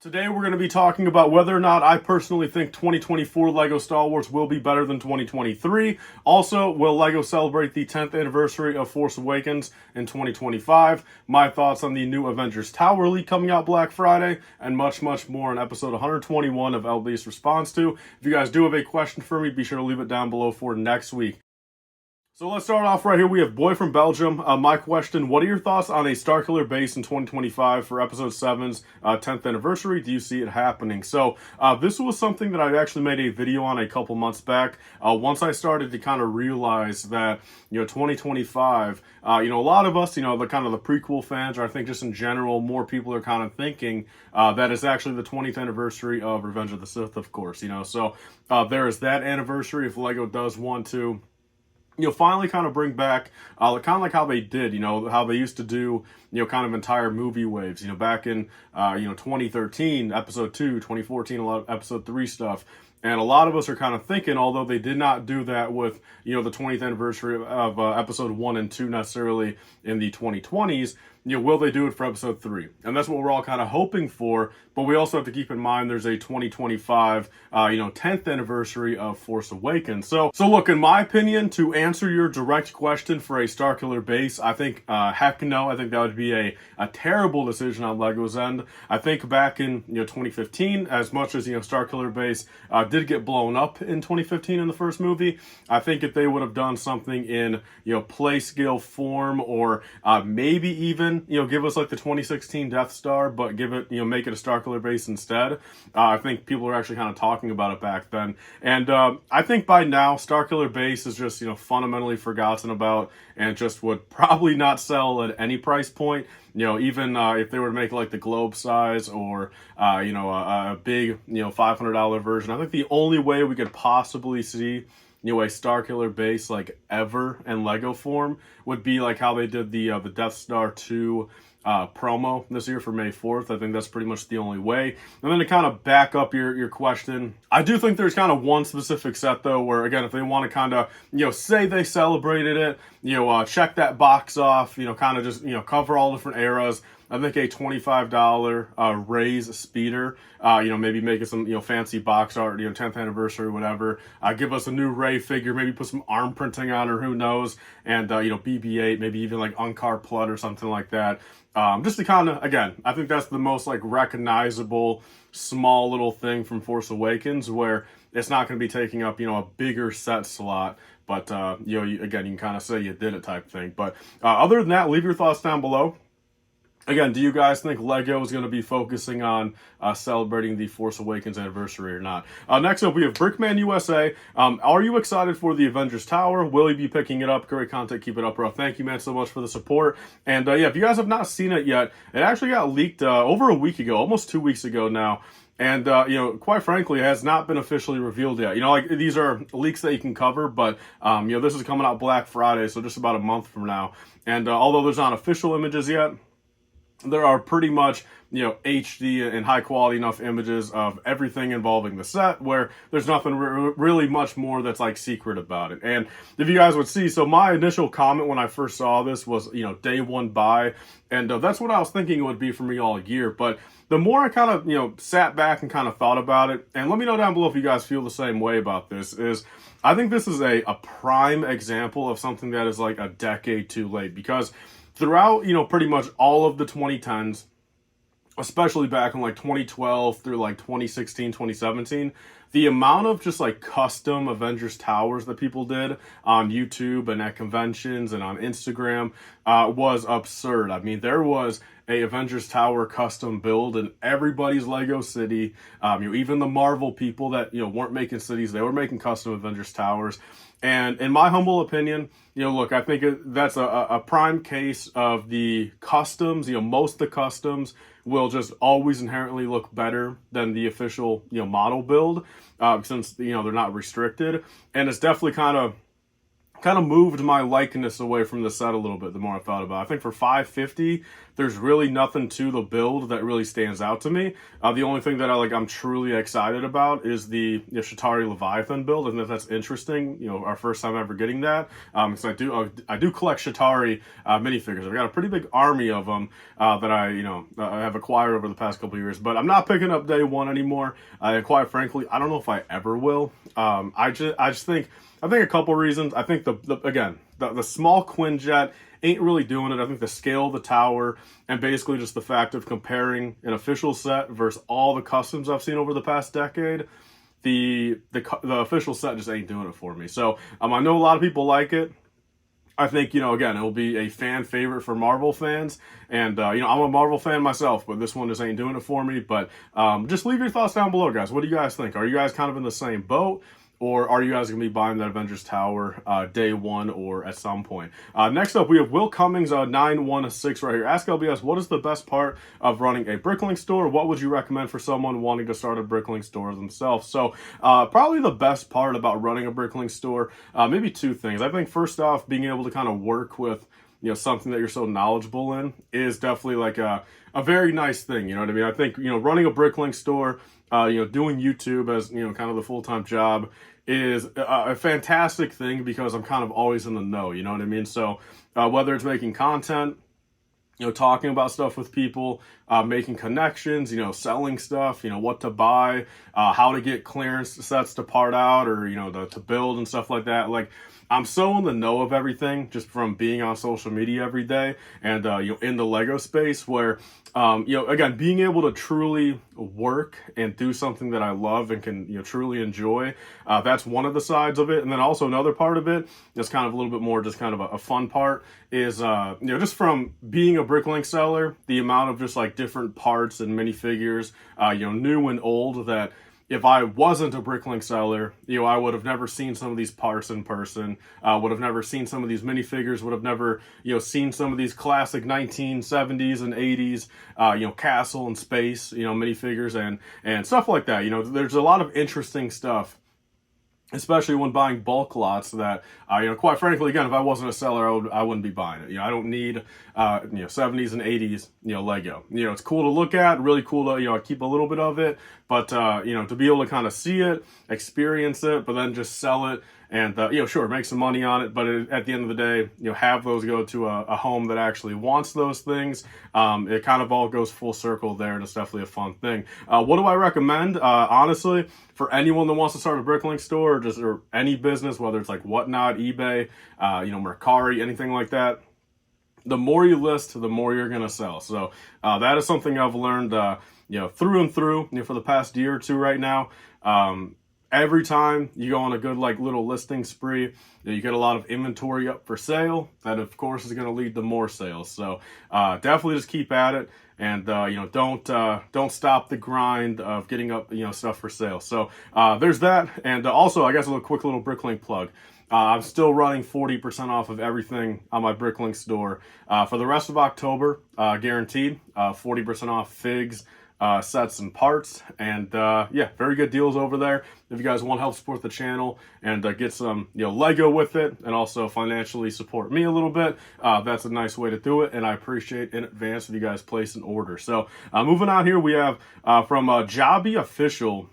Today we're going to be talking about whether or not I personally think 2024 LEGO Star Wars will be better than 2023. Also, will LEGO celebrate the 10th anniversary of Force Awakens in 2025? My thoughts on the new Avengers Tower leak coming out Black Friday, and much, much more in episode 121 of LBS Responds To. If you guys do have a question for me, be sure to leave it down below for next week. So let's start off right here. We have Boy from Belgium. My question, what are your thoughts on a Starkiller base in 2025 for Episode 7's 10th anniversary? Do you see it happening? So this was something that I actually made a video on a couple months back. Once I started to kind of realize that, 2025, a lot of us, the kind of the prequel fans, or I think just in general, more people are kind of thinking that it's actually the 20th anniversary of Revenge of the Sith, of course, So there is that anniversary if LEGO does want to finally kind of bring back, kind of like how they did, how they used to do, kind of entire movie waves, back in, 2013, episode 2, 2014, episode 3 stuff. And a lot of us are kind of thinking, although they did not do that with, the 20th anniversary of episode 1 and 2 necessarily in the 2020s, will they do it for episode 3? And that's what we're all kind of hoping for. But we also have to keep in mind there's a 2025, 10th anniversary of Force Awakens. So look, in my opinion, to answer your direct question for a Starkiller base, I think, heck no, I think that would be a terrible decision on LEGO's end. I think back in, 2015, as much as, Starkiller base did get blown up in 2015 in the first movie, I think if they would have done something in, play scale form, or maybe even, give us like the 2016 Death Star, but give it, make it a Starkiller base instead. I think people are actually kind of talking about it back then. And I think by now, Starkiller base is just, fundamentally forgotten about and just would probably not sell at any price point. Even if they were to make like the globe size or, a big, $500 version, I think the only way we could possibly see a Starkiller base like ever in LEGO form would be like how they did the Death Star 2 promo this year for May 4th. I think that's pretty much the only way. And then to kind of back up your question, I do think there's kind of one specific set though, where again, if they want to kind of, say they celebrated it, check that box off, kind of just, cover all different eras. I think a $25 raise speeder, maybe make it some, fancy box art, 10th anniversary, whatever. Give us a new Rey figure, maybe put some arm printing on her, who knows? And, BB-8, maybe even like Unkar Plutt or something like that. Just to kind of, again, I think that's the most like recognizable small little thing from Force Awakens where it's not going to be taking up, a bigger set slot. But, again, you can kind of say you did it type thing. But other than that, leave your thoughts down below. Again, do you guys think LEGO is going to be focusing on celebrating the Force Awakens anniversary or not? Next up, we have Brickman USA. Are you excited for the Avengers Tower? Will you be picking it up? Great content. Keep it up, bro. Thank you, man, so much for the support. And yeah, if you guys have not seen it yet, it actually got leaked over a week ago, almost 2 weeks ago now. And, quite frankly, it has not been officially revealed yet. Like these are leaks that you can cover, but, this is coming out Black Friday, so just about a month from now. And although there's not official images yet, there are pretty much, HD and high quality enough images of everything involving the set where there's nothing really much more that's like secret about it. And if you guys would see, so my initial comment when I first saw this was, day one buy. And that's what I was thinking it would be for me all year. But the more I kind of, sat back and kind of thought about it, and let me know down below if you guys feel the same way about this, is I think this is a prime example of something that is like a decade too late. Because throughout, pretty much all of the 2010s, especially back in like 2012 through like 2016, 2017, the amount of just like custom Avengers towers that people did on YouTube and at conventions and on Instagram was absurd. I mean, there was a Avengers Tower custom build in everybody's Lego city. Even the Marvel people that, weren't making cities, they were making custom Avengers towers. And in my humble opinion, look, I think that's a prime case of the customs. Most of the customs will just always inherently look better than the official, model build, since, they're not restricted. And it's definitely kind of moved my likeness away from the set a little bit the more I thought about it. I think for $550 there's really nothing to the build that really stands out to me. The only thing that I'm truly excited about is the Shatari Leviathan build, and that's interesting. Our first time ever getting that. Because I do collect Shatari minifigures. I've got a pretty big army of them that I have acquired over the past couple of years. But I'm not picking up day one anymore. Quite frankly, I don't know if I ever will. I just think a couple reasons. I think the small Quinjet ain't really doing it. I think the scale of the tower and basically just the fact of comparing an official set versus all the customs I've seen over the past decade, the official set just ain't doing it for me. So I know a lot of people like it. I think, again, it'll be a fan favorite for Marvel fans. And, I'm a Marvel fan myself, but this one just ain't doing it for me. But just leave your thoughts down below, guys. What do you guys think? Are you guys kind of in the same boat? Or are you guys going to be buying that Avengers Tower day one or at some point? Next up, we have Will Cummings 916 right here. Ask LBS, what is the best part of running a Bricklink store? What would you recommend for someone wanting to start a Bricklink store themselves? So probably the best part about running a Bricklink store, maybe two things. I think first off, being able to kind of work with something that you're so knowledgeable in is definitely like a very nice thing. You know what I mean? I think, running a Bricklink store, doing YouTube as, kind of the full-time job is a fantastic thing because I'm kind of always in the know, you know what I mean? So whether it's making content, talking about stuff with people, making connections, selling stuff, what to buy, how to get clearance sets to part out or, to build and stuff like that. Like, I'm so in the know of everything just from being on social media every day and, in the LEGO space where, again, being able to truly work and do something that I love and can, truly enjoy, that's one of the sides of it. And then also another part of it is kind of a little bit more just kind of a fun part is, just from being a Bricklink seller, the amount of just like different parts and minifigures, new and old that if I wasn't a Bricklink seller, I would have never seen some of these parts in person, would have never seen some of these minifigures, would have never, seen some of these classic 1970s and 80s, castle and space, minifigures and stuff like that. There's a lot of interesting stuff, especially when buying bulk lots that, quite frankly, again, if I wasn't a seller, I wouldn't be buying it. I don't need, 70s and 80s, Lego. It's cool to look at, really cool to, I keep a little bit of it, but, to be able to kind of see it, experience it, but then just sell it and, sure, make some money on it, but at the end of the day, have those go to a home that actually wants those things. It kind of all goes full circle there, and it's definitely a fun thing. What do I recommend? Honestly, for anyone that wants to start a Bricklink store or any business, whether it's like Whatnot, eBay, Mercari, anything like that, the more you list, the more you're going to sell. So that is something I've learned, through and through, for the past year or two right now. Every time you go on a good little listing spree, you get a lot of inventory up for sale. That of course is going to lead to more sales. So definitely just keep at it, and don't stop the grind of getting up stuff for sale. So there's that, and also I guess a quick little Bricklink plug. I'm still running 40% off of everything on my Bricklink store for the rest of October, guaranteed. 40% off figs, sets and parts, and very good deals over there if you guys want to help support the channel and get some Lego with it and also financially support me a little bit. That's a nice way to do it, and I appreciate in advance if you guys place an order. So moving on here, we have from Jobby Official.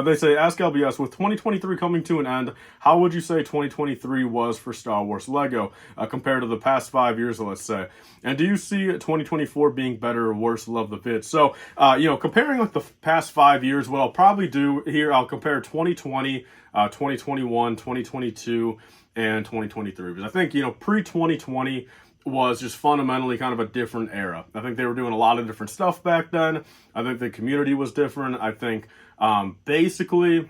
They say, ask LBS, with 2023 coming to an end, how would you say 2023 was for Star Wars LEGO compared to the past 5 years, let's say? And do you see 2024 being better or worse? Love the vid. So, comparing the past 5 years, what I'll probably do here, I'll compare 2020, 2021, 2022, and 2023. Because I think, pre-2020 was just fundamentally kind of a different era. I think they were doing a lot of different stuff back then. I think the community was different. I think basically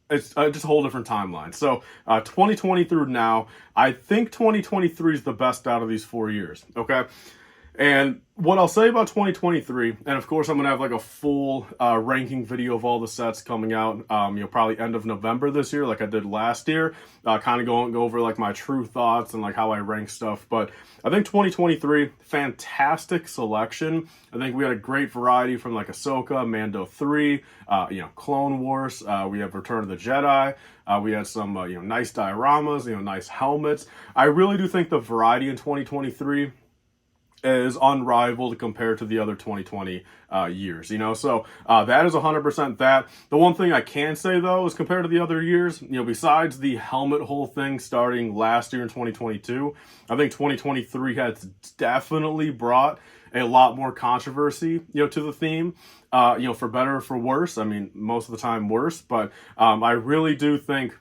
it's just a whole different timeline. So 2020 through now, I think 2023 is the best out of these 4 years. Okay. And what I'll say about 2023, and of course I'm going to have a full ranking video of all the sets coming out, probably end of November this year, like I did last year, kind of go over my true thoughts and how I rank stuff. But I think 2023, fantastic selection. I think we had a great variety from Ahsoka, Mando 3, Clone Wars, we have Return of the Jedi, we had some, nice dioramas, nice helmets. I really do think the variety in 2023 is unrivaled compared to the other 2020 years, so that is 100% that. The one thing I can say though is compared to the other years, besides the helmet hole thing starting last year in 2022, I think 2023 has definitely brought a lot more controversy, to the theme, for better or for worse. I mean, most of the time worse, but I really do think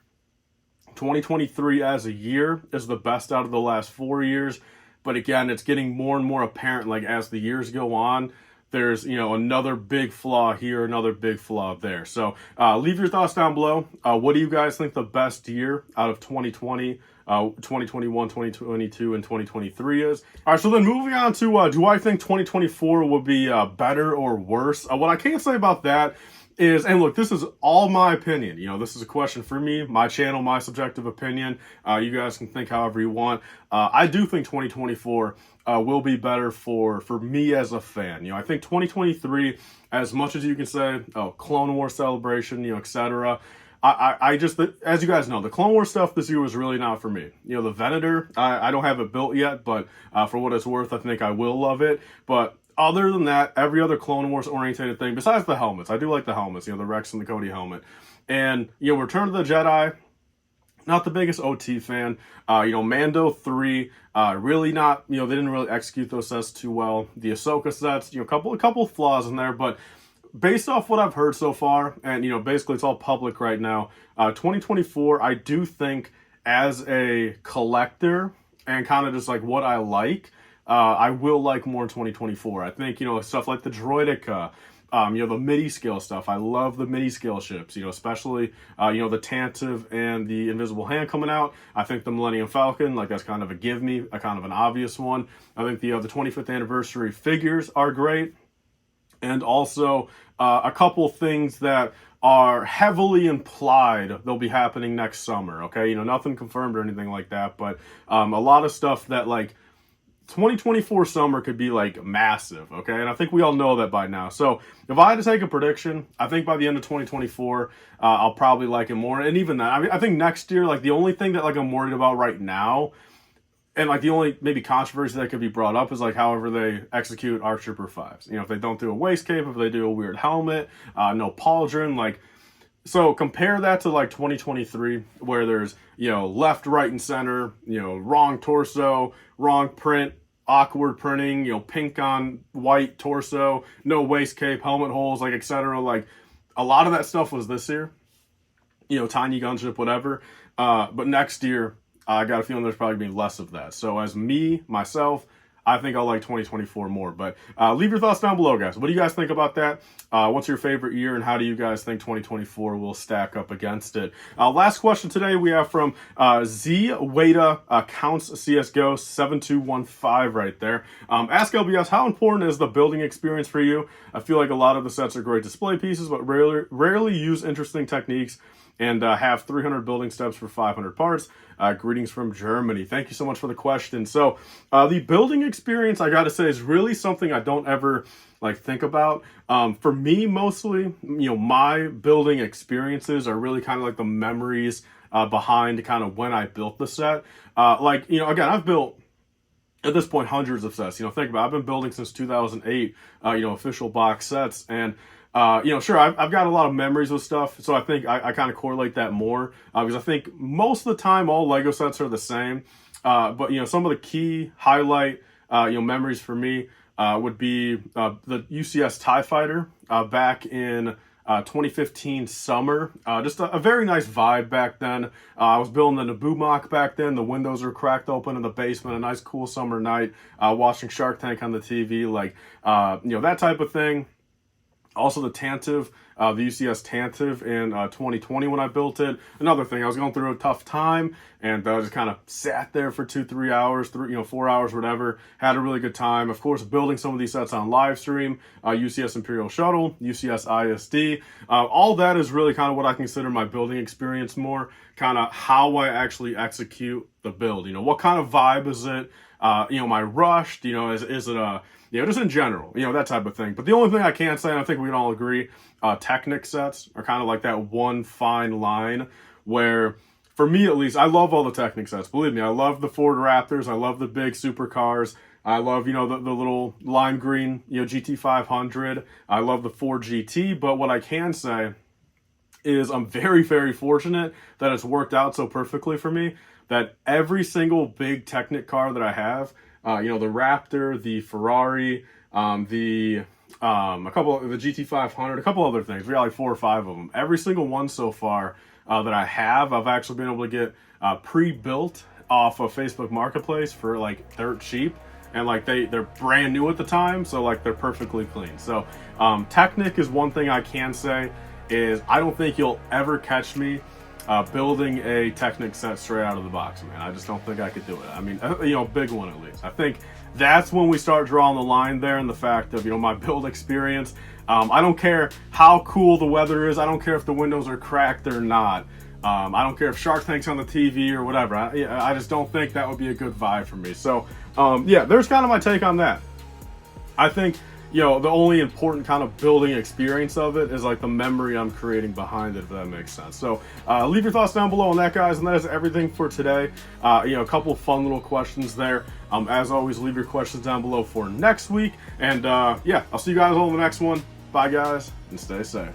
2023 as a year is the best out of the last 4 years. But again, it's getting more and more apparent, like as the years go on, there's, another big flaw here, another big flaw there. So leave your thoughts down below. What do you guys think the best year out of 2020, 2021, 2022, and 2023 is? All right, so then moving on to, do I think 2024 will be better or worse? What I can say about that is, and look, this is all my opinion. This is a question for me, my channel, my subjective opinion. You guys can think however you want. I do think 2024 will be better for me as a fan. I think 2023, as much as you can say, oh, Clone Wars celebration, etc. I just, as you guys know, the Clone Wars stuff this year was really not for me. The Venator, I don't have it built yet, but for what it's worth, I think I will love it. But other than that, every other Clone Wars orientated thing, besides the helmets, I do like the helmets, the Rex and the Cody helmet. And, Return of the Jedi, not the biggest OT fan. Mando 3, really not, they didn't really execute those sets too well. The Ahsoka sets, a couple of flaws in there, but based off what I've heard so far, and, basically it's all public right now, 2024, I do think as a collector and kind of just like what I like, I will like more in 2024. I think, stuff like the Droideka, the Midi-Scale stuff. I love the Midi-Scale ships, especially, the Tantive and the Invisible Hand coming out. I think the Millennium Falcon, like that's kind of a give me, a kind of an obvious one. I think the 25th anniversary figures are great. And also a couple things that are heavily implied they'll be happening next summer, okay? Nothing confirmed or anything like that, but a lot of stuff that, like, 2024 summer could be, like, massive, okay? And I think we all know that by now. So if I had to take a prediction, I think by the end of 2024, I'll probably like it more. And even that, I think next year, like, the only thing that, like, I'm worried about right now, and, like, the only maybe controversy that could be brought up is, like, however they execute ARC Trooper 5s. If they don't do a waist cape, if they do a weird helmet, no pauldron, like, so compare that to, like, 2023, where there's, left, right, and center, wrong torso, wrong print, awkward printing, pink on white torso, no waist cape, helmet holes, like, etc. Like, a lot of that stuff was this year, tiny gunship, whatever. But next year, I got a feeling there's probably going to be less of that. So as myself, I think I'll like 2024 more. But leave your thoughts down below, guys. What do you guys think about that? What's your favorite year, and how do you guys think 2024 will stack up against it? Last question today we have from Z Wada Counts CSGO 7215 right there. Ask LBS, how important is the building experience for you? I feel like a lot of the sets are great display pieces, but rarely use interesting techniques, and have 300 building steps for 500 parts. Greetings from Germany. Thank you so much for the question. So the building experience, I gotta say, is really something I don't ever think about. For me, mostly, my building experiences are really kind of like the memories behind kind of when I built the set. Again, I've built, at this point, hundreds of sets. Think about it. I've been building since 2008, official box sets. And sure, I've got a lot of memories with stuff, so I think I kind of correlate that more, because I think most of the time all LEGO sets are the same, but some of the key highlight, memories for me would be the UCS TIE Fighter back in 2015 summer. Just a very nice vibe back then. I was building the Naboo mock back then. The windows were cracked open in the basement. A nice cool summer night, watching Shark Tank on the TV, that type of thing. Also the Tantive, the UCS Tantive in 2020 when I built it. Another thing, I was going through a tough time, and I just kind of sat there for 2-3 hours, 4 hours, whatever. Had a really good time. Of course, building some of these sets on live stream, UCS Imperial Shuttle, UCS ISD. All that is really kind of what I consider my building experience more, kind of how I actually execute the build. What kind of vibe is it? Am I rushed? Is it a... just in general, that type of thing. But the only thing I can say, and I think we can all agree, Technic sets are kind of like that one fine line where, for me at least, I love all the Technic sets. Believe me, I love the Ford Raptors. I love the big supercars. I love, you know, the little lime green, you know, GT500. I love the Ford GT, but what I can say is I'm very, very fortunate that it's worked out so perfectly for me that every single big Technic car that I have, you know, the Raptor, the Ferrari, a couple of the GT500, a couple other things. We got like 4 or 5 of them. Every single one so far that I have, I've actually been able to get pre-built off of Facebook Marketplace for like dirt cheap. And like they're brand new at the time, so like they're perfectly clean. So Technic is one thing I can say is I don't think you'll ever catch me building a Technic set straight out of the box, man. I just don't think I could do it. I mean, you know, big one at least. I think that's when we start drawing the line there, and the fact of, you know, my build experience. I don't care how cool the weather is. I don't care if the windows are cracked or not. I don't care if Shark Tank's on the TV or whatever. I just don't think that would be a good vibe for me. So, yeah, there's kind of my take on that. I think, you know, the only important kind of building experience of it is like the memory I'm creating behind it, if that makes sense. So leave your thoughts down below on that, guys, and that is everything for today. You know, a couple of fun little questions there. As always, leave your questions down below for next week. And yeah, I'll see you guys on the next one. Bye, guys, and stay safe.